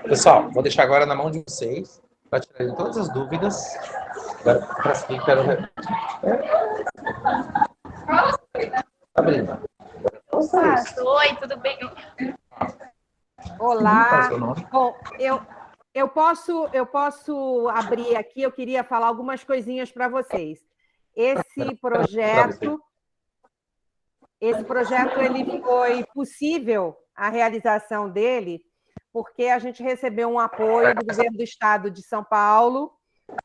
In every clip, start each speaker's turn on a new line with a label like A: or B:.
A: Pessoal, vou deixar agora na mão de vocês, para tirarem todas as dúvidas. Para seguir, quero... Sabrina.
B: Oi, tudo bem?
C: Olá. Bom, eu posso abrir aqui, eu queria falar algumas coisinhas para vocês. Esse projeto ele foi possível, a realização dele, porque a gente recebeu um apoio do Governo do Estado de São Paulo,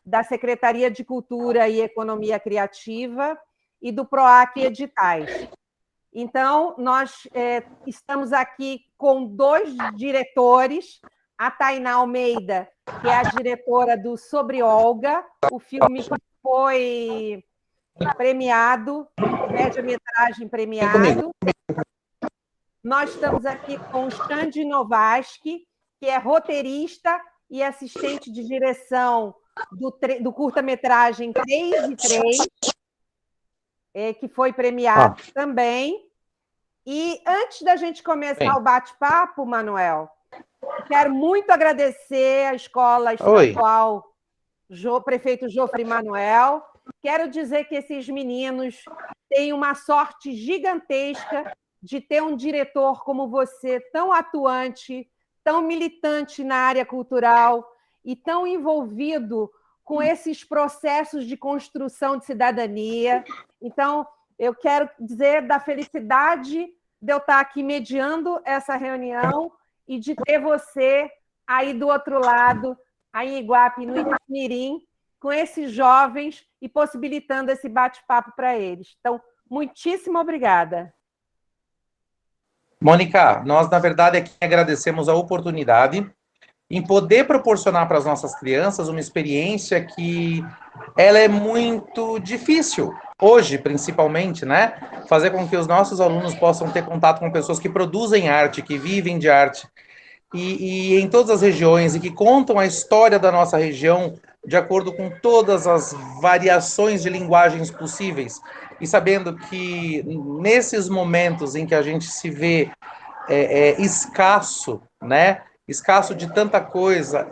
C: da Secretaria de Cultura e Economia Criativa e do PROAC Editais. Então, nós estamos aqui com 2 diretores, a Tainá Almeida, que é a diretora do Sobre Olga, o filme que foi premiado, média-metragem premiado. Nós estamos aqui com o Xande Novaski, que é roteirista e assistente de direção do curta-metragem 3 de 3, que foi premiado também. E antes da gente começar o bate-papo, Manuel, quero muito agradecer à Escola Estadual Prefeito Jofre Manuel. Quero dizer que esses meninos têm uma sorte gigantesca de ter um diretor como você, tão atuante, tão militante na área cultural e tão envolvido com esses processos de construção de cidadania. Então, eu quero dizer da felicidade de eu estar aqui mediando essa reunião e de ter você aí do outro lado, aí em Iguape, no Itamirim, com esses jovens e possibilitando esse bate-papo para eles. Então, muitíssimo obrigada.
A: Mônica, nós, na verdade, aqui agradecemos a oportunidade em poder proporcionar para as nossas crianças uma experiência que ela é muito difícil, hoje, principalmente, né? Fazer com que os nossos alunos possam ter contato com pessoas que produzem arte, que vivem de arte, e em todas as regiões, e que contam a história da nossa região de acordo com todas as variações de linguagens possíveis, e sabendo que nesses momentos em que a gente se vê escasso, né? Escasso de tanta coisa,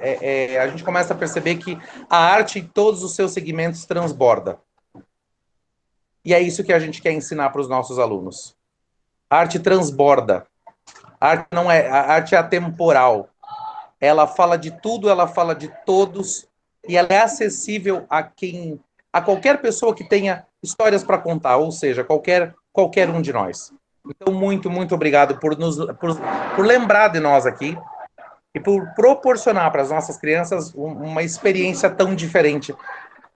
A: a gente começa a perceber que a arte em todos os seus segmentos transborda. E é isso que a gente quer ensinar para os nossos alunos. A arte transborda. A arte é atemporal. Ela fala de tudo, ela fala de todos, e ela é acessível a qualquer pessoa que tenha histórias para contar, ou seja, qualquer um de nós. Então, muito, muito obrigado por lembrar de nós aqui e por proporcionar para as nossas crianças uma experiência tão diferente,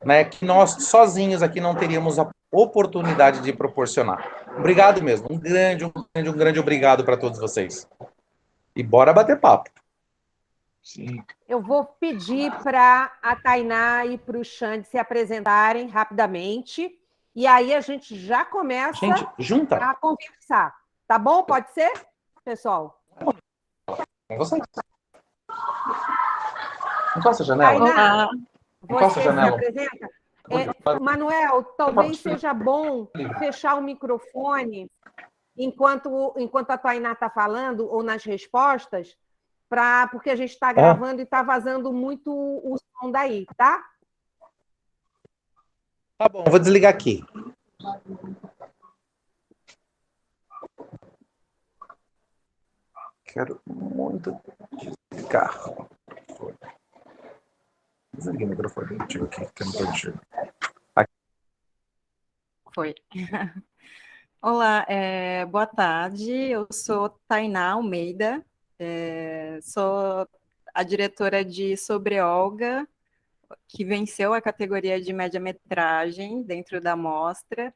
A: né, que nós sozinhos aqui não teríamos a oportunidade de proporcionar. Obrigado mesmo. Um grande obrigado para todos vocês. E bora bater papo.
C: Sim. Eu vou pedir para a Tainá e para o Xande se apresentarem rapidamente, e aí a gente já começa a conversar. Tá bom? Pode ser, pessoal?
A: Com vocês. Encosta a janela.
C: Tainá, você se apresenta? Manuel, talvez seja bom fechar o microfone enquanto a Tainá está falando, ou nas respostas, porque a gente está gravando e está vazando muito o som daí, tá?
A: Tá bom, vou desligar aqui. Quero muito desligar. Desliguei o microfone antigo aqui, que eu não estou enxergando.
D: Foi. Olá, boa tarde. Eu sou Tainá Almeida. Sou a diretora de Sobre Olga, que venceu a categoria de média-metragem dentro da mostra.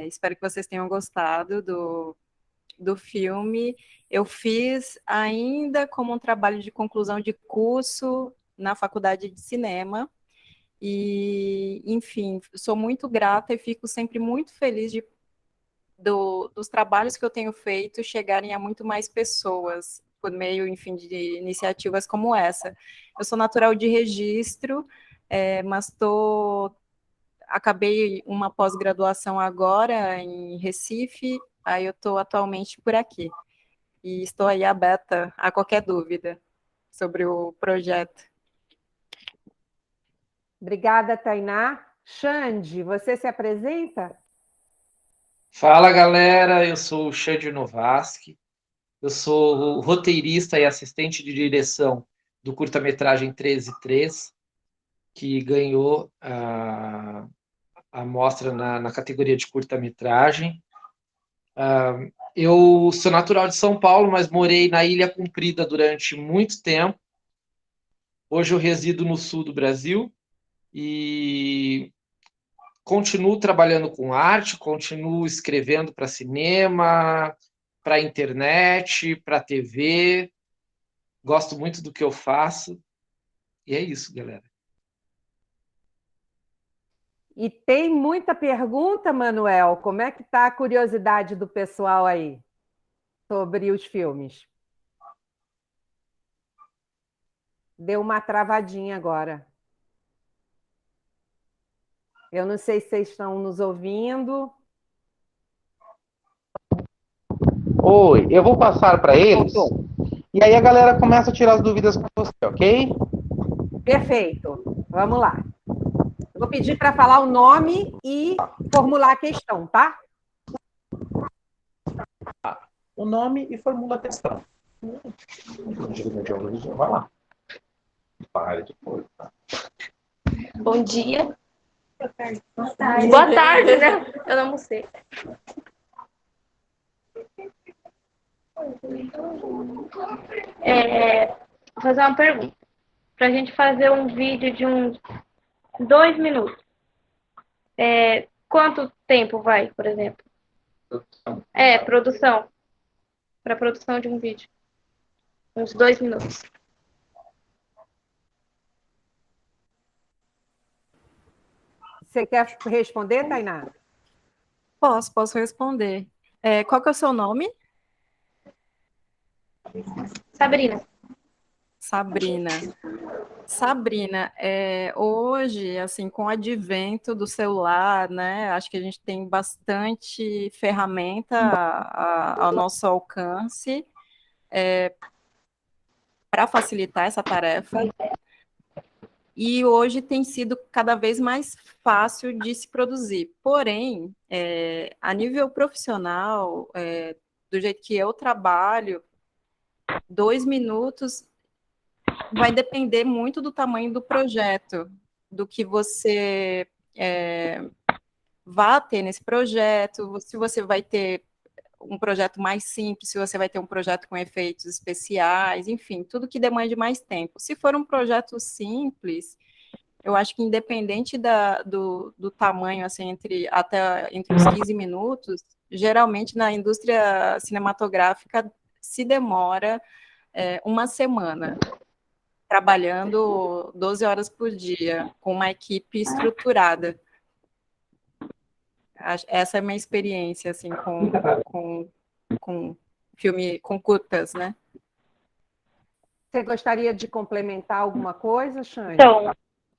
D: Espero que vocês tenham gostado do filme. Eu fiz ainda como um trabalho de conclusão de curso na Faculdade de Cinema. E, enfim, sou muito grata e fico sempre muito feliz dos trabalhos que eu tenho feito chegarem a muito mais pessoas, por meio, enfim, de iniciativas como essa. Eu sou natural de Registro, mas acabei uma pós-graduação agora em Recife, Aí eu estou atualmente por aqui. E estou aí aberta a qualquer dúvida sobre o projeto.
C: Obrigada, Tainá. Xande, você se apresenta?
E: Fala, galera, eu sou o Xande Novaski, eu sou roteirista e assistente de direção do curta-metragem 13-3, que ganhou a mostra na categoria de curta-metragem. Eu sou natural de São Paulo, mas morei na Ilha Comprida durante muito tempo. Hoje eu resido no sul do Brasil e continuo trabalhando com arte, continuo escrevendo para cinema, para internet, para TV. Gosto muito do que eu faço. E é isso, galera.
C: E tem muita pergunta, Manuel. Como é que está a curiosidade do pessoal aí sobre os filmes? Deu uma travadinha agora. Eu não sei se vocês estão nos ouvindo.
A: Oi, eu vou passar para eles.
C: Voltou.
A: E aí a galera começa a tirar as dúvidas com você, ok?
C: Perfeito. Vamos lá. Eu vou pedir para falar o nome e formular a questão, tá?
A: O nome e formula a questão. Vai lá. Pare depois, tá?
B: Bom dia. Boa tarde, né? Eu não sei. Vou fazer uma pergunta. Para a gente fazer um vídeo de uns 2 minutos. Quanto tempo vai, por exemplo? Produção. Para produção de um vídeo. Uns 2 minutos.
C: Você quer responder, Tainá?
D: Posso responder. Qual que é o seu nome?
B: Sabrina.
D: Sabrina, hoje, assim, com o advento do celular, né, acho que a gente tem bastante ferramenta ao nosso alcance para facilitar essa tarefa. E hoje tem sido cada vez mais fácil de se produzir. Porém, a nível profissional, do jeito que eu trabalho, 2 minutos vai depender muito do tamanho do projeto, do que você vai ter nesse projeto, se você vai ter um projeto mais simples, se você vai ter um projeto com efeitos especiais, enfim, tudo que demande mais tempo. Se for um projeto simples, eu acho que independente do tamanho, assim, entre os 15 minutos, geralmente na indústria cinematográfica se demora uma semana, trabalhando 12 horas por dia, com uma equipe estruturada. Essa é a minha experiência, assim, com filme, com curtas, né?
C: Você gostaria de complementar alguma coisa, Xande?
B: Então,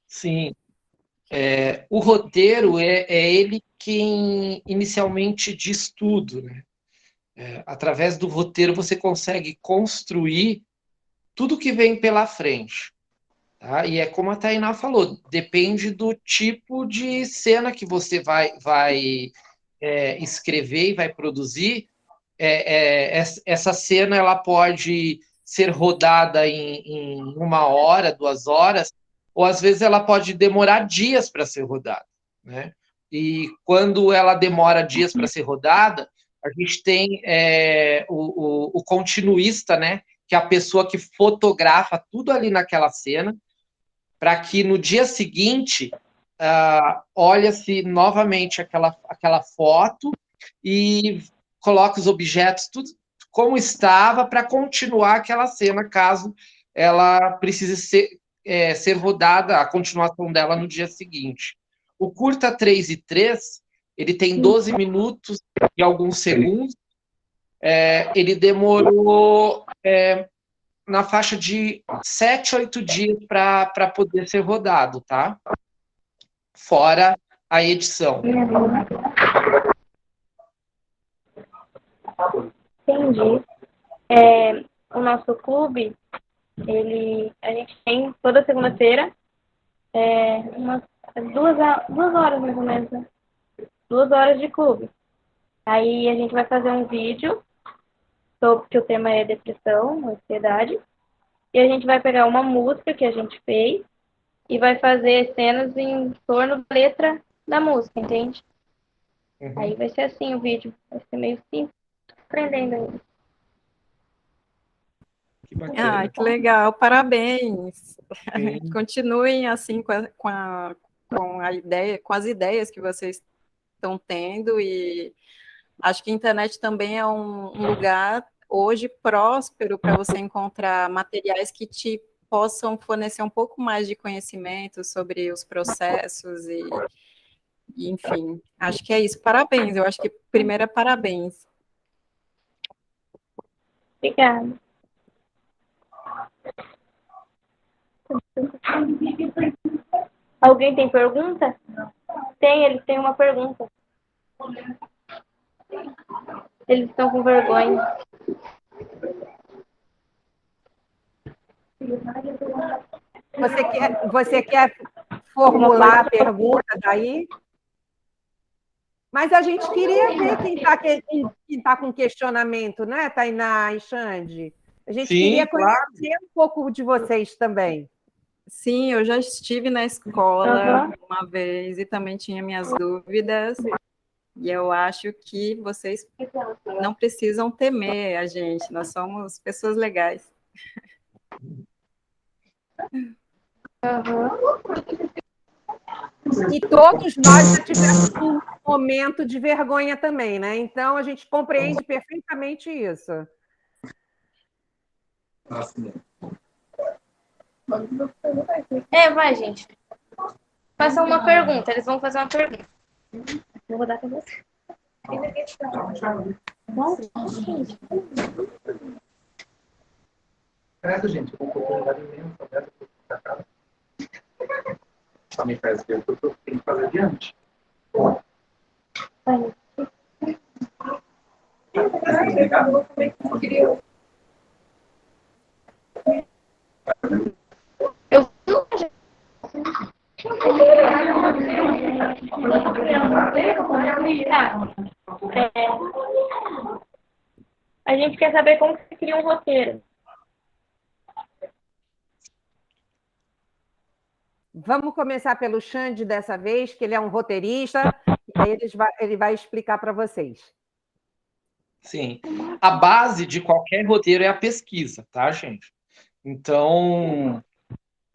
E: Sim. O roteiro é ele quem inicialmente diz tudo, né? Através do roteiro você consegue construir tudo que vem pela frente. Tá? E é como a Tainá falou, depende do tipo de cena que você vai escrever e vai produzir. Essa cena ela pode ser rodada em 1 hora, 2 horas, ou às vezes ela pode demorar dias para ser rodada, né? E quando ela demora dias para ser rodada, a gente tem o continuista, né? Que é a pessoa que fotografa tudo ali naquela cena, para que no dia seguinte olha-se novamente aquela foto e coloca os objetos, tudo como estava, para continuar aquela cena, caso ela precise ser rodada, a continuação dela no dia seguinte. O curta 3:3, ele tem 12 minutos e alguns segundos. Ele demorou na faixa de 7, 8 dias para poder ser rodado, tá? Fora a edição.
B: Entendi. O nosso clube, a gente tem toda segunda-feira, umas 2 horas mais ou menos, né? 2 horas de clube. Aí a gente vai fazer um vídeo sobre que o tema é depressão, ansiedade, e a gente vai pegar uma música que a gente fez e vai fazer cenas em torno da letra da música, entende?
A: Uhum.
B: Aí vai ser assim o vídeo, vai ser meio simples, aprendendo ainda.
A: Que bacana.
D: Ah, que legal, parabéns.
A: Sim.
D: Continuem assim com as ideias que vocês estão tendo, e acho que a internet também é um lugar hoje próspero para você encontrar materiais que te possam fornecer um pouco mais de conhecimento sobre os processos e enfim, acho que é isso. Parabéns, eu acho que primeiro é parabéns.
B: Obrigada. Alguém tem pergunta? Eles têm uma pergunta. Eles estão com vergonha.
C: Você quer formular a pergunta daí? Mas a gente queria ver quem tá com questionamento, né, Tainá e Xande? A gente
A: Sim,
C: queria
A: claro.
C: conhecer um pouco de vocês também.
D: Sim, eu já estive na escola
B: Uhum.
D: uma vez e também tinha minhas dúvidas. E eu acho que vocês não precisam temer a gente, nós somos pessoas legais.
C: E todos nós já tivemos um momento de vergonha também, né? Então a gente compreende perfeitamente isso.
B: Vai, gente. Faça uma pergunta. Eles vão fazer uma pergunta. Eu vou dar para você.
A: Credo, gente, com oportunidade imensa, aberta para cá. Também faz ver o que eu tenho que fazer adiante.
B: Vai. Eu A gente quer saber como você cria um roteiro.
C: Vamos começar pelo Xande dessa vez, que ele é um roteirista, e aí ele vai explicar para vocês.
E: Sim. A base de qualquer roteiro é a pesquisa, tá, gente? Então,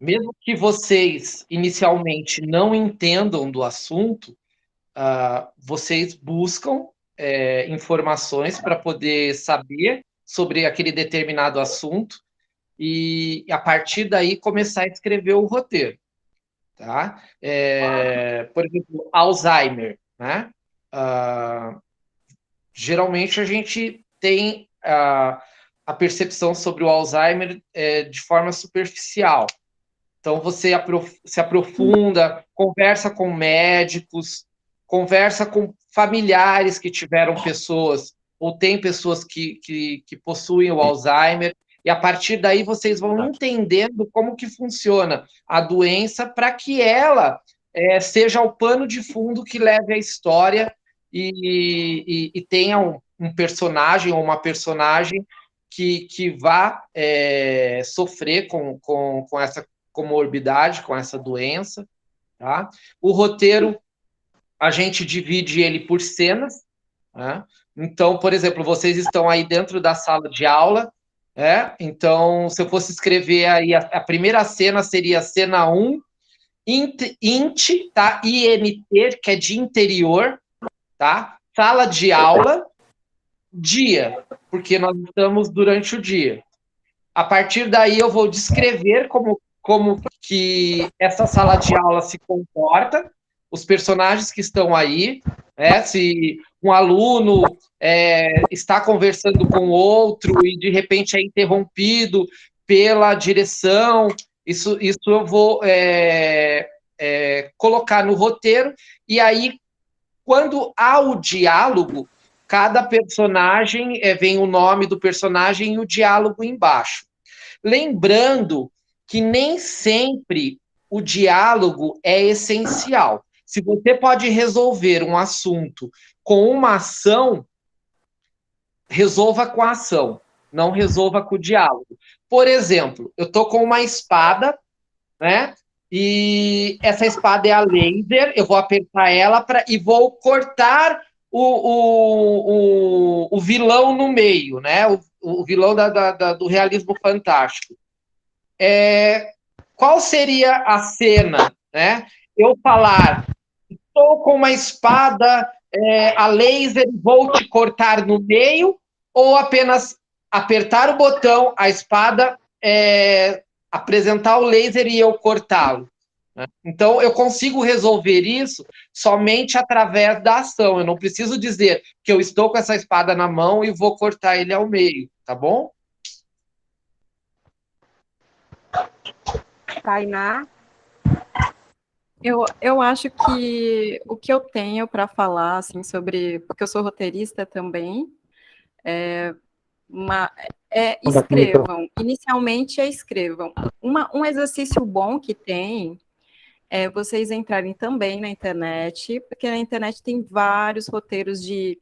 E: mesmo que vocês inicialmente não entendam do assunto, vocês buscam informações para poder saber sobre aquele determinado assunto e, a partir daí, começar a escrever o roteiro, tá? Por exemplo, Alzheimer, né? Geralmente a gente tem a percepção sobre o Alzheimer de forma superficial. Então você se aprofunda, conversa com médicos, conversa com familiares que tiveram pessoas ou tem pessoas que possuem o Alzheimer, e a partir daí vocês vão entendendo como que funciona a doença para que ela seja o pano de fundo que leve a história e tenha um personagem ou uma personagem que vá sofrer com essa comorbidade, com essa doença, tá? O roteiro, a gente divide ele por cenas, né? Então, por exemplo, vocês estão aí dentro da sala de aula, então, se eu fosse escrever aí, a primeira cena seria a cena 1, INT, tá? INT, que é de interior, tá? Sala de aula, dia, porque nós estamos durante o dia. A partir daí eu vou descrever como que essa sala de aula se comporta, os personagens que estão aí, se um aluno está conversando com outro e de repente é interrompido pela direção, isso eu vou colocar no roteiro, e aí, quando há o diálogo, cada personagem vem o nome do personagem e o diálogo embaixo. Lembrando que nem sempre o diálogo é essencial. Se você pode resolver um assunto com uma ação, resolva com a ação, não resolva com o diálogo. Por exemplo, eu estou com uma espada, né? E essa espada é a laser, eu vou apertar ela e vou cortar o vilão no meio, né? O vilão do realismo fantástico. Qual seria a cena, né? Eu falar, estou com uma espada a laser, vou te cortar no meio, ou apenas apertar o botão, a espada, apresentar o laser e eu cortá-lo. Né? Então, eu consigo resolver isso somente através da ação. Eu não preciso dizer que eu estou com essa espada na mão e vou cortar ele ao meio, tá bom?
C: Tainá?
D: Eu acho que o que eu tenho para falar, assim, porque eu sou roteirista também, escrevam. Inicialmente escrevam. Um exercício bom que tem é vocês entrarem também na internet, porque na internet tem vários roteiros de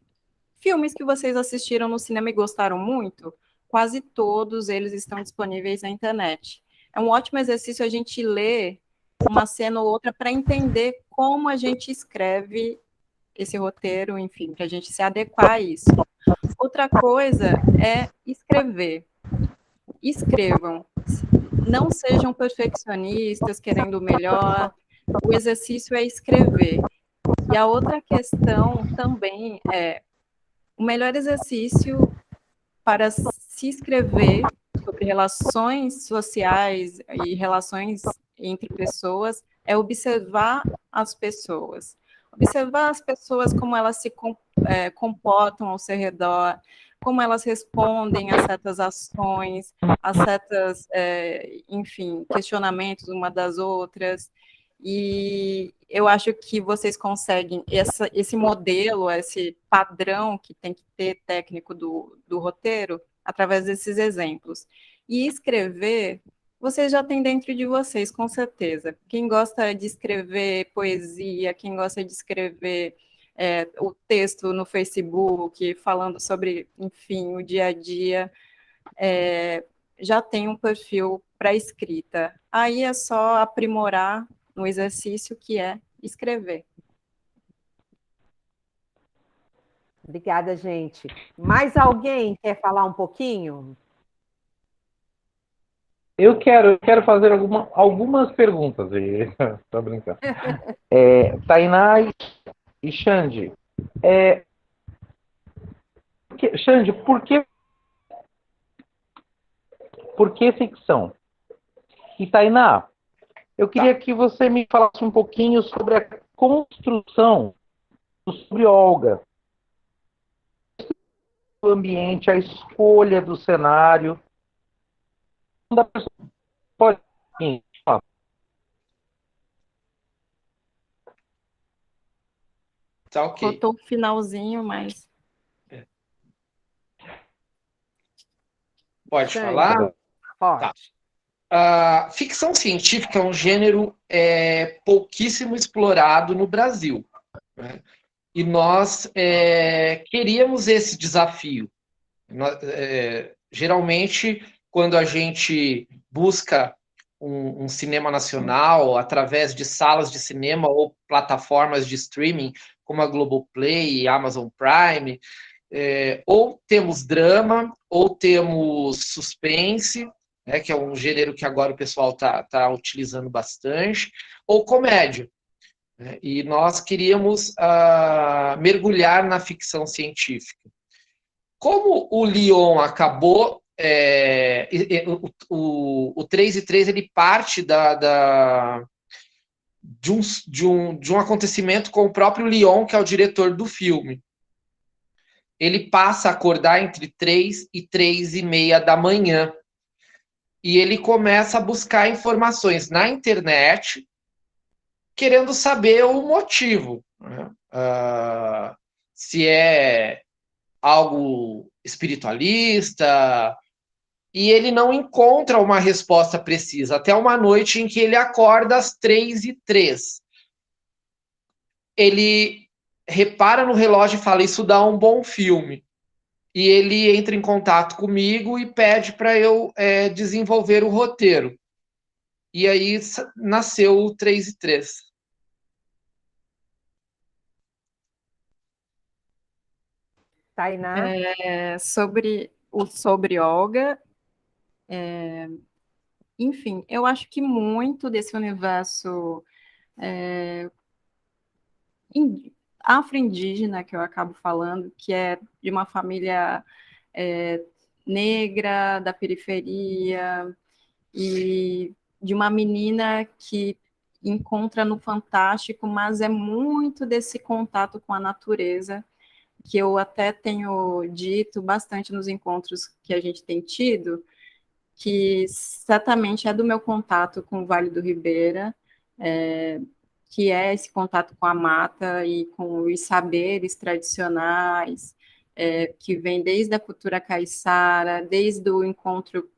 D: filmes que vocês assistiram no cinema e gostaram muito. Quase todos eles estão disponíveis na internet. É um ótimo exercício a gente ler uma cena ou outra para entender como a gente escreve esse roteiro, enfim, para a gente se adequar a isso. Outra coisa é escrever. Escrevam. Não sejam perfeccionistas, querendo o melhor. O exercício é escrever. E a outra questão também é o melhor exercício para se escrever sobre relações sociais e relações entre pessoas é observar as pessoas. Observar as pessoas, como elas se comportam ao seu redor, como elas respondem a certas ações, a certas, enfim, questionamentos uma das outras. E eu acho que vocês conseguem esse modelo, esse padrão que tem que ter técnico do roteiro, através desses exemplos. E escrever, vocês já têm dentro de vocês, com certeza. Quem gosta de escrever poesia, quem gosta de escrever o texto no Facebook, falando sobre, enfim, o dia a dia, já tem um perfil para escrita. Aí é só aprimorar no exercício que é escrever.
C: Obrigada, gente. Mais alguém quer falar um pouquinho?
A: Eu quero fazer algumas perguntas. Estou brincando. Tainá e Xande. Xande, por que ficção? E Tainá, eu queria que você me falasse um pouquinho sobre a construção sobre Olga, o ambiente, a escolha do cenário. Pode.
E: Tá ok.
D: Faltou o finalzinho, mas...
E: Pode falar?
C: Pode.
E: Tá. A ficção científica é um gênero pouquíssimo explorado no Brasil. Né? E nós queríamos esse desafio. Geralmente, quando a gente busca um cinema nacional através de salas de cinema ou plataformas de streaming, como a Globoplay e Amazon Prime, ou temos drama, ou temos suspense, né, que é um gênero que agora o pessoal tá utilizando bastante, ou comédia. Né? E nós queríamos mergulhar na ficção científica. Como o Lyon acabou, o 3 e 3 ele parte de um acontecimento com o próprio Lyon, que é o diretor do filme. Ele passa a acordar entre 3 e 3:30 da manhã. E ele começa a buscar informações na internet, querendo saber o motivo. Né? Se é algo espiritualista, e ele não encontra uma resposta precisa, até uma noite em que ele acorda às 3h03. Ele repara no relógio e fala, isso dá um bom filme. E ele entra em contato comigo e pede para eu desenvolver o roteiro. E aí nasceu o 3h03.
C: Tainá?
D: Sobre Olga, enfim, eu acho que muito desse universo afro-indígena que eu acabo falando, que é de uma família negra, da periferia, e de uma menina que encontra no fantástico, mas é muito desse contato com a natureza, que eu até tenho dito bastante nos encontros que a gente tem tido, que certamente é do meu contato com o Vale do Ribeira, que é esse contato com a mata e com os saberes tradicionais, que vem desde a cultura caiçara, desde o encontro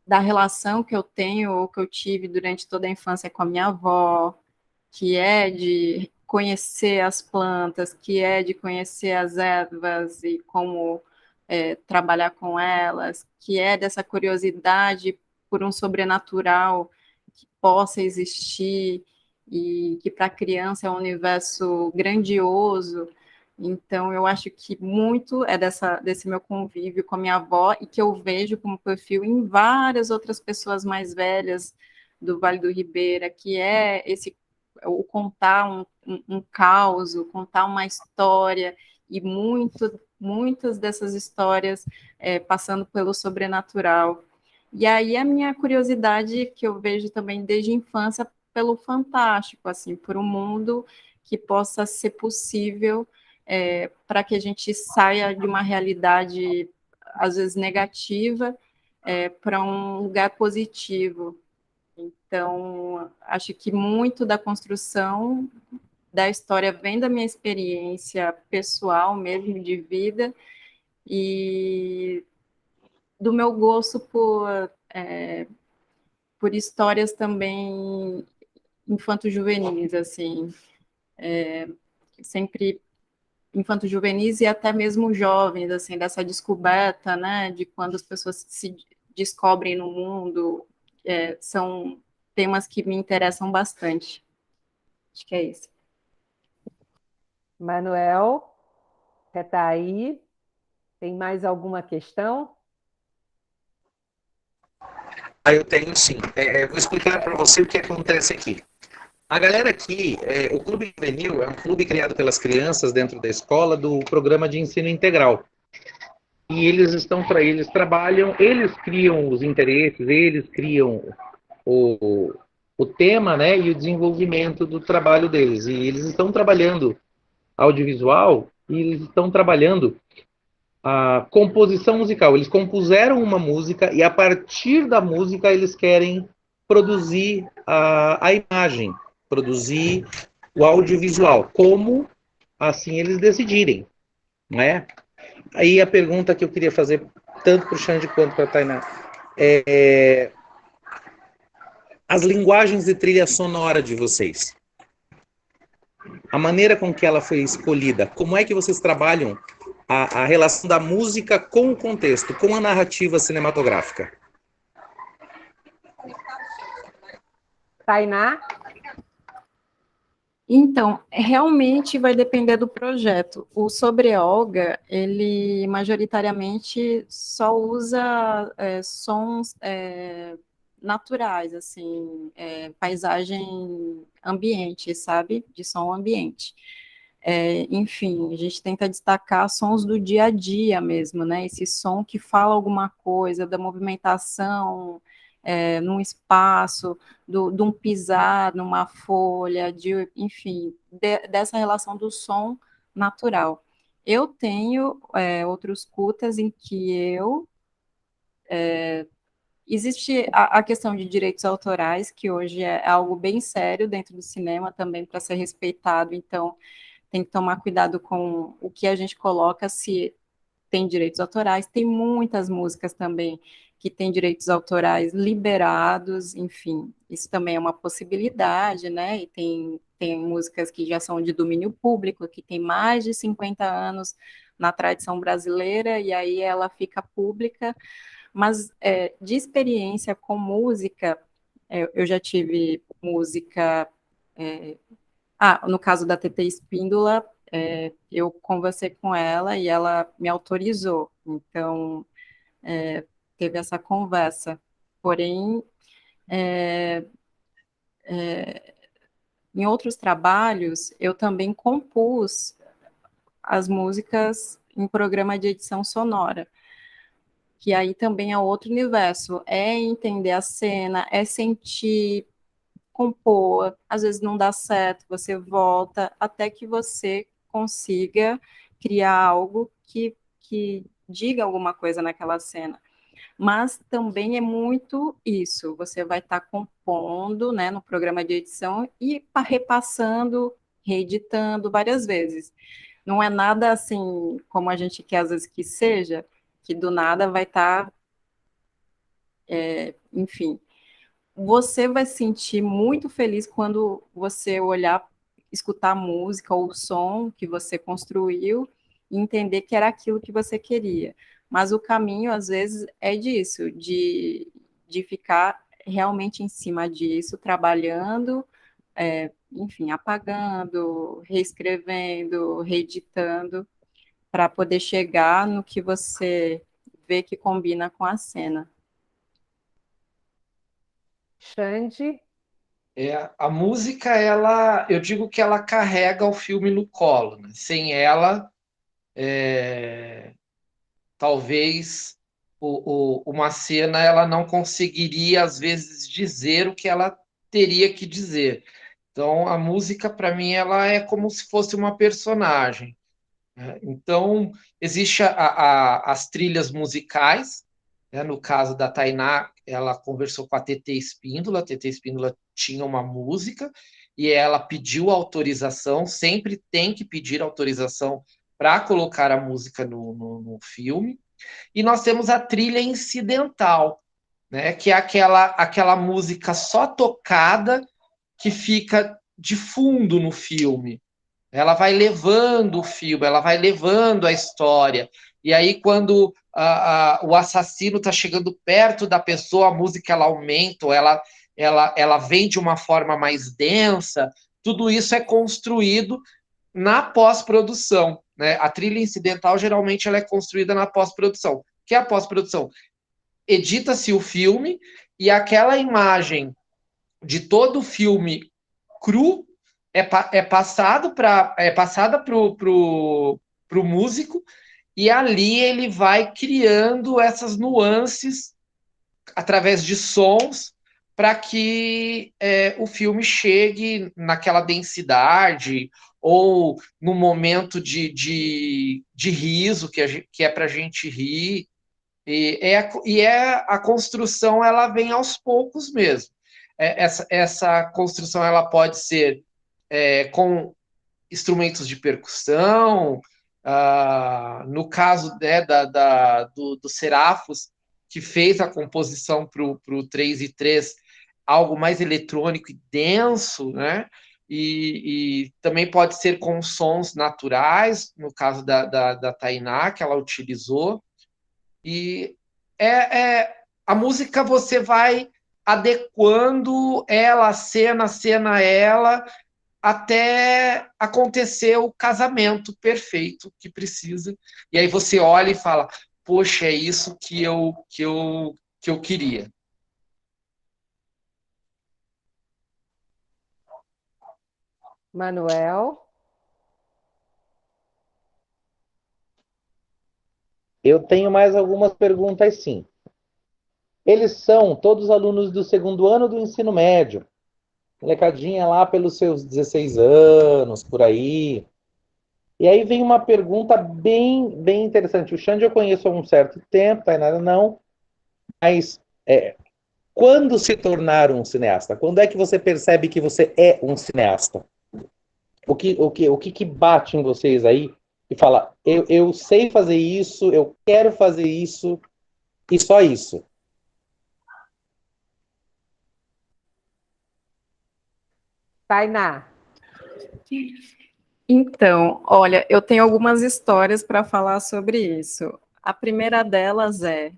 D: da relação que eu tenho ou que eu tive durante toda a infância com a minha avó, que é de conhecer as plantas, que é de conhecer as ervas e como trabalhar com elas, que é dessa curiosidade por um sobrenatural que possa existir e que para a criança é um universo grandioso. Então, eu acho que muito é desse meu convívio com a minha avó e que eu vejo como perfil em várias outras pessoas mais velhas do Vale do Ribeira, que é o contar um caos, contar uma história, e muitas dessas histórias passando pelo sobrenatural. E aí a minha curiosidade, que eu vejo também desde a infância, pelo fantástico, assim, por um mundo que possa ser possível para que a gente saia de uma realidade, às vezes, negativa, para um lugar positivo. Então, acho que muito da construção da história vem da minha experiência pessoal mesmo, de vida, e do meu gosto por histórias também infanto-juvenis, assim, sempre infanto-juvenis e até mesmo jovens, assim, dessa descoberta, né, de quando as pessoas se descobrem no mundo, são temas que me interessam bastante. Acho que é isso.
C: Manuel, você está aí? Tem mais alguma questão?
A: Eu tenho sim. Vou explicar para você o que acontece aqui. A galera aqui, o Clube Juvenil é um clube criado pelas crianças dentro da escola do programa de ensino integral. E eles trabalham, eles criam os interesses, eles criam o, o tema, né, e o desenvolvimento do trabalho deles. E eles estão trabalhando audiovisual e eles estão trabalhando a composição musical. Eles compuseram uma música e a partir da música eles querem produzir a imagem, produzir o audiovisual, como assim eles decidirem, né? Aí a pergunta que eu queria fazer tanto para o Xande quanto para a Tainá as linguagens de trilha sonora de vocês, a maneira com que ela foi escolhida, como é que vocês trabalham a relação da música com o contexto, com a narrativa cinematográfica?
C: Tainá?
D: Então, realmente vai depender do projeto. O Sobre Olga, ele majoritariamente só usa sons naturais, assim, paisagem ambiente, sabe? De som ambiente. Enfim, a gente tenta destacar sons do dia a dia mesmo, né? Esse som que fala alguma coisa, da movimentação num espaço, de um pisar numa folha, enfim, dessa relação do som natural. Eu tenho outros curtas em que existe a questão de direitos autorais, que hoje é algo bem sério dentro do cinema também para ser respeitado, então tem que tomar cuidado com o que a gente coloca, se tem direitos autorais. Tem muitas músicas também que têm direitos autorais liberados, enfim, isso também é uma possibilidade, né? E tem músicas que já são de domínio público, que tem mais de 50 anos na tradição brasileira, e aí ela fica pública, mas de experiência com música, eu já tive música. No caso da TT Espíndola, eu conversei com ela e ela me autorizou. Então, teve essa conversa. Porém, em outros trabalhos, eu também compus as músicas em programa de edição sonora, que aí também é outro universo. É entender a cena, é sentir, compor, às vezes não dá certo, você volta até que você consiga criar algo que diga alguma coisa naquela cena. Mas também é muito isso, você vai estar compondo, né, no programa de edição e repassando, reeditando várias vezes. Não é nada assim como a gente quer às vezes que seja, que do nada vai estar, enfim, você vai se sentir muito feliz quando você olhar, escutar a música ou o som que você construiu e entender que era aquilo que você queria. Mas o caminho, às vezes, é disso, de ficar realmente em cima disso, trabalhando, enfim, apagando, reescrevendo, reeditando, para poder chegar no que você vê que combina com a cena.
C: Xande?
E: A música, eu digo que ela carrega o filme no colo, né? Sem ela, talvez uma cena ela não conseguiria, às vezes, dizer o que ela teria que dizer. Então, a música, para mim, ela é como se fosse uma personagem, né? Então, existe as trilhas musicais, né? No caso da Tainá, ela conversou com a TT Espíndola, a TT Espíndola tinha uma música e ela pediu autorização, sempre tem que pedir autorização para colocar a música no filme. E nós temos a trilha incidental, né? Que é aquela música só tocada que fica de fundo no filme. Ela vai levando o filme, ela vai levando a história. E aí, quando o assassino está chegando perto da pessoa, a música ela aumenta, ela vem de uma forma mais densa. Tudo isso é construído na pós-produção, né? A trilha incidental, geralmente, ela é construída na pós-produção. O que é a pós-produção? Edita-se o filme e aquela imagem de todo o filme cru passada pro músico, e ali ele vai criando essas nuances através de sons para que o filme chegue naquela densidade ou no momento de riso que é para a gente rir. A construção ela vem aos poucos mesmo. Essa construção ela pode ser com instrumentos de percussão, no caso, né, do Serafos, que fez a composição para o 3 algo mais eletrônico e denso, né? E também pode ser com sons naturais, no caso da Tainá, que ela utilizou. E a música você vai adequando ela, a cena ela, até acontecer o casamento perfeito que precisa. E aí você olha e fala, poxa, é isso que eu queria.
C: Manuel?
A: Eu tenho mais algumas perguntas, sim. Eles são todos alunos do segundo ano do ensino médio. Molecadinha lá pelos seus 16 anos, por aí. E aí vem uma pergunta bem interessante. O Xande eu conheço há um certo tempo, Tainara não. Mas quando se tornar um cineasta? Quando é que você percebe que você é um cineasta? O que bate em vocês aí e fala, eu sei fazer isso, eu quero fazer isso, e só isso.
C: Tainá.
D: Então, olha, eu tenho algumas histórias para falar sobre isso. A primeira delas é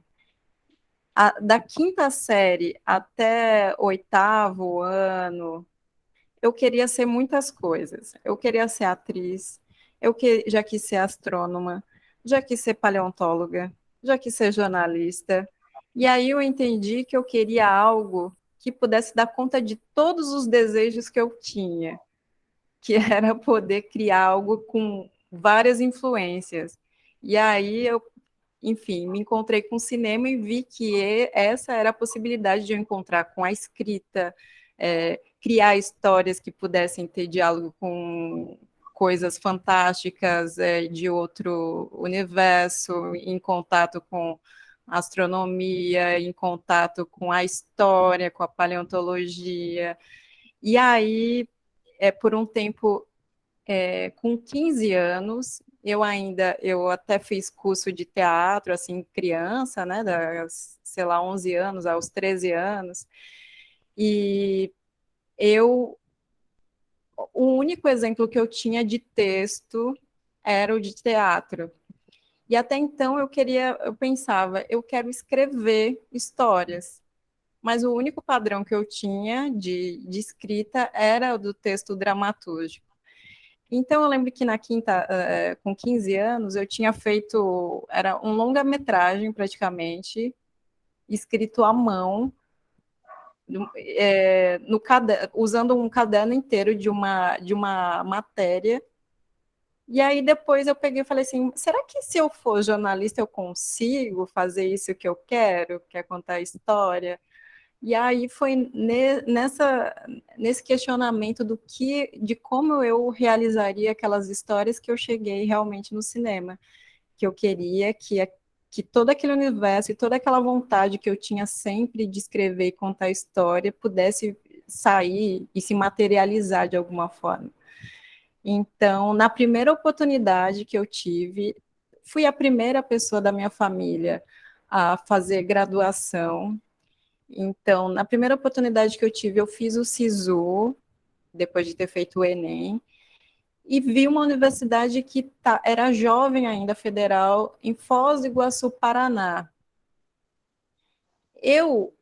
D: da quinta série até oitavo ano, eu queria ser muitas coisas. Eu queria ser atriz, já quis ser astrônoma, já quis ser paleontóloga, já quis ser jornalista. E aí eu entendi que eu queria algo que pudesse dar conta de todos os desejos que eu tinha, que era poder criar algo com várias influências. E aí eu, enfim, me encontrei com o cinema e vi que essa era a possibilidade de eu encontrar com a escrita, criar histórias que pudessem ter diálogo com coisas fantásticas de outro universo, em contato com astronomia, em contato com a história, com a paleontologia. E aí, por um tempo, com 15 anos, eu até fiz curso de teatro, assim, criança, né, sei lá, 11 anos, aos 13 anos, e o único exemplo que eu tinha de texto era o de teatro. E até então eu pensava, eu quero escrever histórias, mas o único padrão que eu tinha de escrita era o do texto dramatúrgico. Então, eu lembro que na quinta, com 15 anos, eu tinha feito, era um longa-metragem praticamente, escrito à mão, usando um caderno inteiro de uma matéria. E aí depois eu peguei e falei assim, será que se eu for jornalista eu consigo fazer isso que eu quero, que é contar história? E aí foi nesse questionamento de como eu realizaria aquelas histórias que eu cheguei realmente no cinema, que eu queria que todo aquele universo e toda aquela vontade que eu tinha sempre de escrever e contar história pudesse sair e se materializar de alguma forma. Então, na primeira oportunidade que eu tive, fui a primeira pessoa da minha família a fazer graduação. Então, na primeira oportunidade que eu tive, eu fiz o SISU, depois de ter feito o Enem, e vi uma universidade que era jovem ainda, federal, em Foz do Iguaçu, Paraná. Eu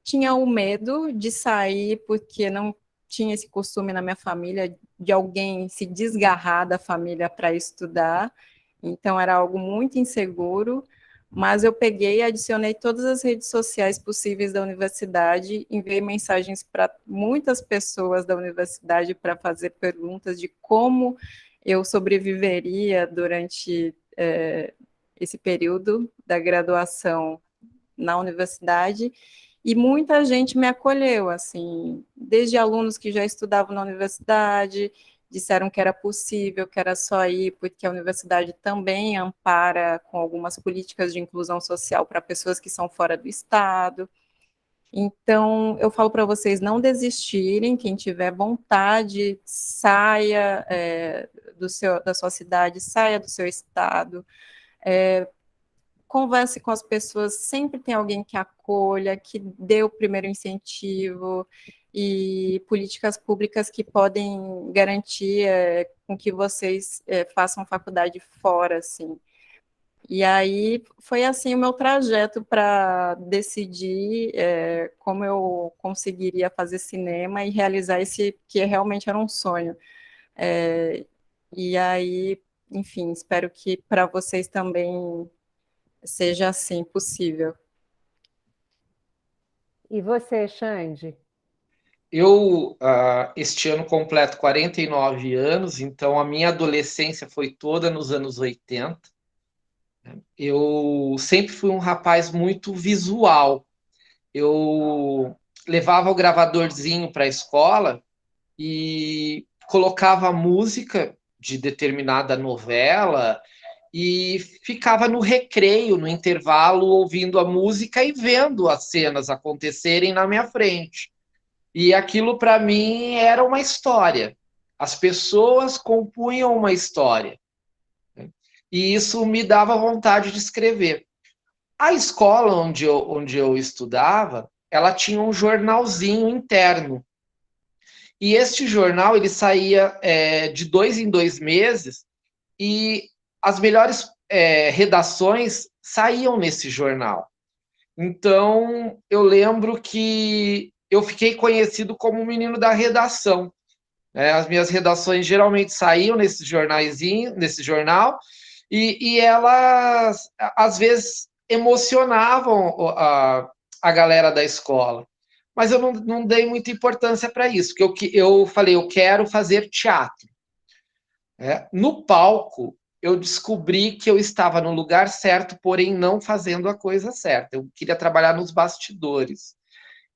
D: tinha o medo de sair, porque não tinha esse costume na minha família de alguém se desgarrar da família para estudar, então era algo muito inseguro, mas eu peguei e adicionei todas as redes sociais possíveis da universidade, enviei mensagens para muitas pessoas da universidade para fazer perguntas de como eu sobreviveria durante esse período da graduação na universidade, e muita gente me acolheu, assim, desde alunos que já estudavam na universidade, disseram que era possível, que era só ir, porque a universidade também ampara com algumas políticas de inclusão social para pessoas que são fora do estado. Então, eu falo para vocês não desistirem, quem tiver vontade, saia da sua cidade, saia do seu estado, converse com as pessoas, sempre tem alguém que acolha, que dê o primeiro incentivo, e políticas públicas que podem garantir com que vocês façam faculdade fora, assim. E aí foi assim o meu trajeto para decidir como eu conseguiria fazer cinema e realizar esse que realmente era um sonho. E aí, enfim, espero que para vocês também seja assim possível.
C: E você, Xande?
E: Eu, este ano, completo 49 anos, então a minha adolescência foi toda nos anos 80. Eu sempre fui um rapaz muito visual. Eu levava o gravadorzinho para a escola e colocava música de determinada novela e ficava no recreio, no intervalo, ouvindo a música e vendo as cenas acontecerem na minha frente. E aquilo para mim era uma história. As pessoas compunham uma história. Né? E isso me dava vontade de escrever. A escola onde eu estudava, ela tinha um jornalzinho interno. E este jornal, ele saía de 2 em 2 meses, e as melhores redações saíam nesse jornal. Então, eu lembro que eu fiquei conhecido como o menino da redação. As minhas redações geralmente saíam nesse jornalzinho, nesse jornal, e elas, às vezes, emocionavam a galera da escola. Mas eu não dei muita importância para isso, porque eu falei, eu quero fazer teatro. No palco, eu descobri que eu estava no lugar certo, porém não fazendo a coisa certa. Eu queria trabalhar nos bastidores.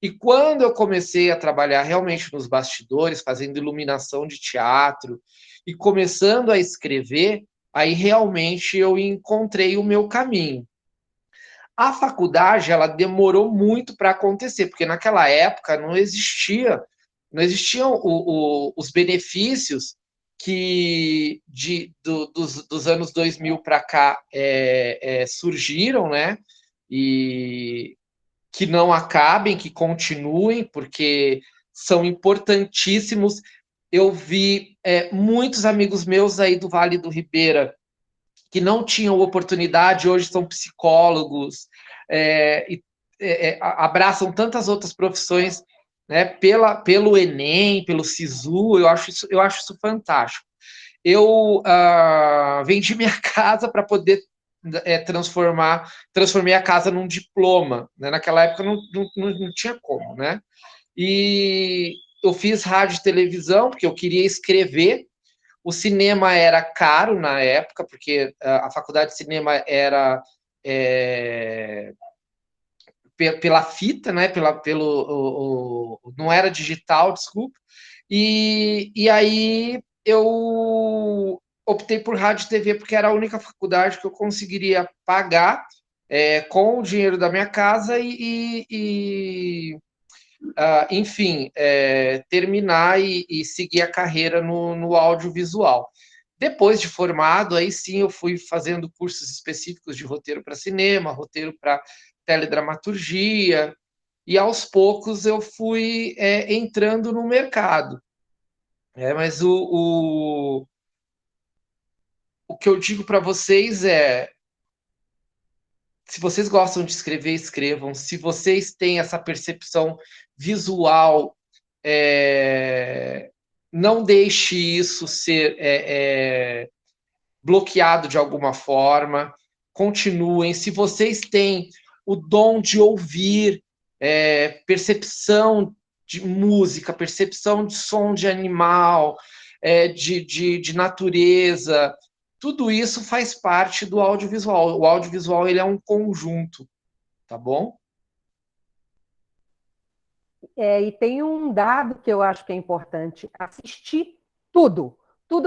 E: E quando eu comecei a trabalhar realmente nos bastidores, fazendo iluminação de teatro e começando a escrever, aí realmente eu encontrei o meu caminho. A faculdade, ela demorou muito para acontecer, porque naquela época não existiam os benefícios que dos anos 2000 para cá surgiram, né? E que não acabem, que continuem, porque são importantíssimos. Eu vi muitos amigos meus aí do Vale do Ribeira que não tinham oportunidade, hoje são psicólogos, abraçam tantas outras profissões, né, pelo Enem, pelo SISU. Eu acho isso fantástico. Eu vendi minha casa para poder transformei a casa num diploma, né? Naquela época não tinha como, né? E eu fiz rádio e televisão, porque eu queria escrever. O cinema era caro na época, porque a faculdade de cinema era pela fita, né? Não era digital, desculpa. E aí eu optei por rádio e TV, porque era a única faculdade que eu conseguiria pagar com o dinheiro da minha casa enfim, terminar e seguir a carreira no audiovisual. Depois de formado, aí sim eu fui fazendo cursos específicos de roteiro para cinema, roteiro para teledramaturgia, e aos poucos eu fui entrando no mercado. Mas o que eu digo para vocês se vocês gostam de escrever, escrevam. Se vocês têm essa percepção visual, não deixe isso ser bloqueado de alguma forma. Continuem. Se vocês têm o dom de ouvir, percepção de música, percepção de som de animal, de natureza, tudo isso faz parte do audiovisual. O audiovisual, ele é um conjunto, tá bom?
C: E tem um dado que eu acho que é importante: assistir tudo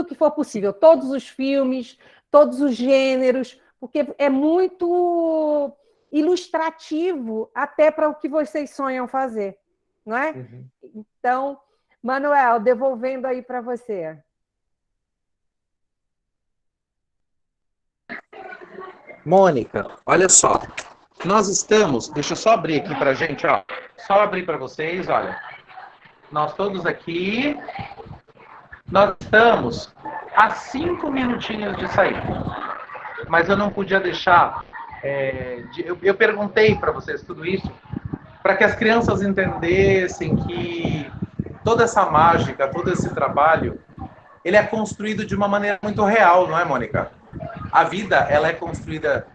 C: que for possível, todos os filmes, todos os gêneros, porque é muito ilustrativo até para o que vocês sonham fazer, não é?
E: Uhum.
C: Então, Manuel, devolvendo aí para você.
A: Mônica, olha só. Nós estamos... Deixa eu só abrir aqui para a gente, ó. Só abrir para vocês, olha. Nós todos aqui... Nós estamos a 5 minutinhos de sair. Mas eu não podia deixar... eu perguntei para vocês tudo isso para que as crianças entendessem que toda essa mágica, todo esse trabalho, ele é construído de uma maneira muito real, não é, Mônica? A vida, ela é construída,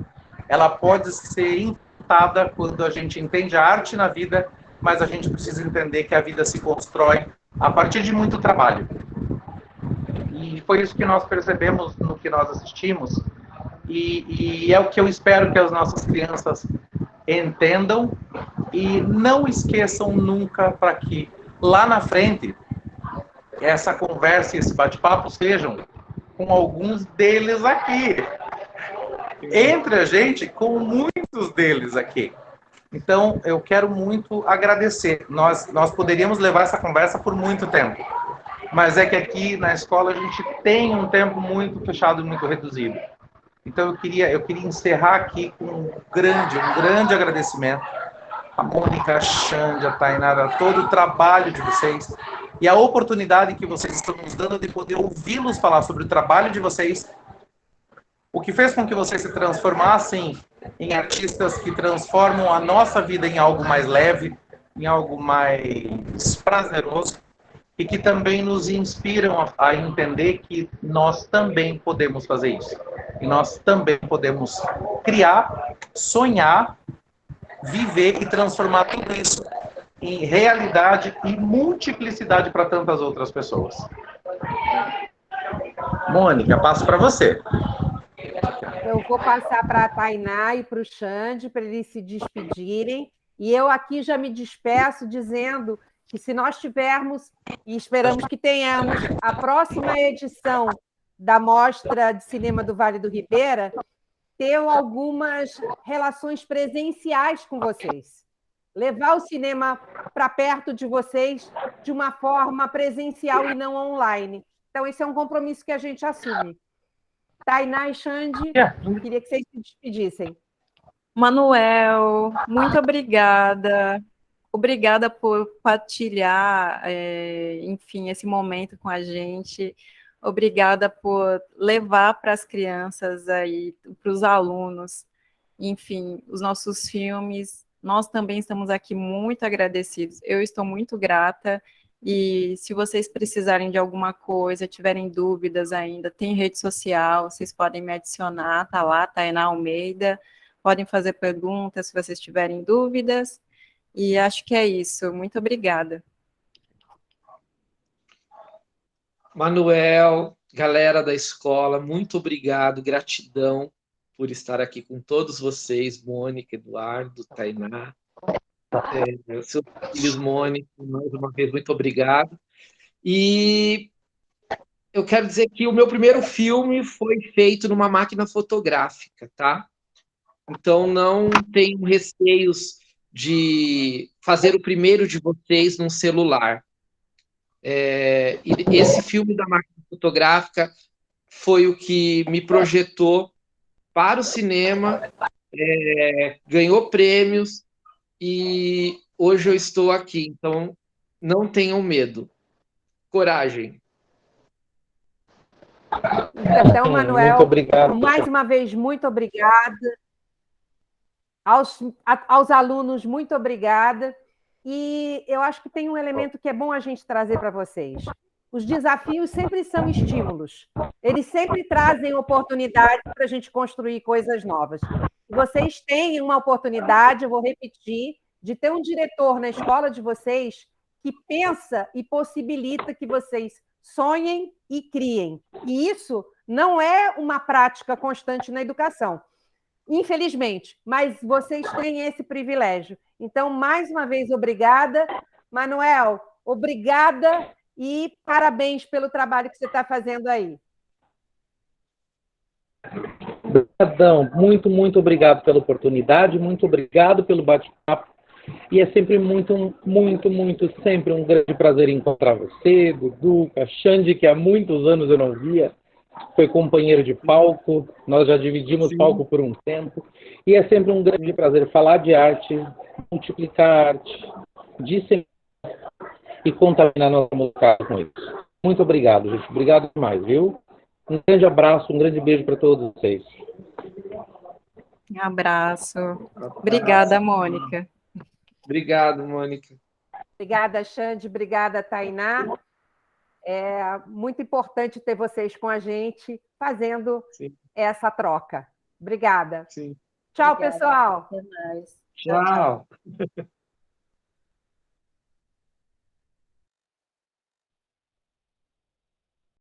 A: ela pode ser encantada quando a gente entende a arte na vida, mas a gente precisa entender que a vida se constrói a partir de muito trabalho. E foi isso que nós percebemos no que nós assistimos, e é o que eu espero que as nossas crianças entendam e não esqueçam nunca, para que lá na frente essa conversa e esse bate-papo sejam com alguns deles aqui. Entre a gente, com muitos deles aqui. Então, eu quero muito agradecer. Nós poderíamos levar essa conversa por muito tempo. mas é que aqui na escola a gente tem um tempo muito fechado e muito reduzido. Então eu queria encerrar aqui com um grande agradecimento a Mônica, a Xande, a Tainara, todo o trabalho de vocês e a oportunidade que vocês estão nos dando de poder ouvi-los falar sobre o trabalho de vocês, o que fez com que vocês se transformassem em artistas que transformam a nossa vida em algo mais leve, em algo mais prazeroso, e que também nos inspiram a entender que nós também podemos fazer isso. E nós também podemos criar, sonhar, viver e transformar tudo isso em realidade e multiplicidade para tantas outras pessoas. Mônica, passo para você.
C: Eu vou passar para a Tainá e para o Xande, para eles se despedirem. E eu aqui já me despeço dizendo que se nós tivermos, e esperamos que tenhamos, a próxima edição da Mostra de Cinema do Vale do Ribeira, ter algumas relações presenciais com vocês. Levar o cinema para perto de vocês de uma forma presencial e não online. Então, esse é um compromisso que a gente assume. Tainá e Xande, queria que vocês se despedissem.
D: Manuel, muito obrigada. Obrigada por partilhar, enfim, esse momento com a gente. Obrigada por levar para as crianças aí, para os alunos, enfim, os nossos filmes. Nós também estamos aqui muito agradecidos. Eu estou muito grata. E se vocês precisarem de alguma coisa, tiverem dúvidas ainda, tem rede social, vocês podem me adicionar, tá lá, Tainá Almeida. Podem fazer perguntas se vocês tiverem dúvidas. E acho que é isso. Muito obrigada.
E: Manuel, galera da escola, muito obrigado, gratidão por estar aqui com todos vocês, Mônica, Eduardo, Tainá, seus filhos, Mônica, mais uma vez, muito obrigado. E eu quero dizer que o meu primeiro filme foi feito numa máquina fotográfica, tá? Então não tenho receios de fazer o primeiro de vocês num celular. E esse filme da máquina fotográfica foi o que me projetou para o cinema, ganhou prêmios e hoje eu estou aqui. Então, não tenham medo. Coragem.
C: Então, Manuel,
A: Muito obrigado.
C: mais uma vez, muito obrigada. Aos alunos, muito obrigada. E eu acho que tem um elemento que é bom a gente trazer para vocês. Os desafios sempre são estímulos. Eles sempre trazem oportunidade para a gente construir coisas novas. E vocês têm uma oportunidade, eu vou repetir, de ter um diretor na escola de vocês que pensa e possibilita que vocês sonhem e criem. E isso não é uma prática constante na educação, infelizmente, mas vocês têm esse privilégio. Então, mais uma vez, obrigada. Manuel, obrigada e parabéns pelo trabalho que você está fazendo aí.
A: Obrigadão, muito obrigado pela oportunidade, muito obrigado pelo bate-papo. E é sempre sempre um grande prazer encontrar você, Dudu, a Xande, que há muitos anos eu não via, foi companheiro de palco, nós já dividimos palco por um tempo, e é sempre um grande prazer falar de arte, multiplicar arte, disseminar e contaminar nossa música com isso. Muito obrigado, gente. Obrigado demais, viu? Um grande abraço, um grande beijo para todos vocês.
D: Um abraço. Obrigada, Mônica.
E: Obrigado, Mônica.
C: Obrigada, Xande. Obrigada, Tainá. É muito importante ter vocês com a gente fazendo essa troca. Obrigada.
E: Sim.
C: Tchau,
D: Obrigada.
C: pessoal.
D: Até mais.
E: Tchau.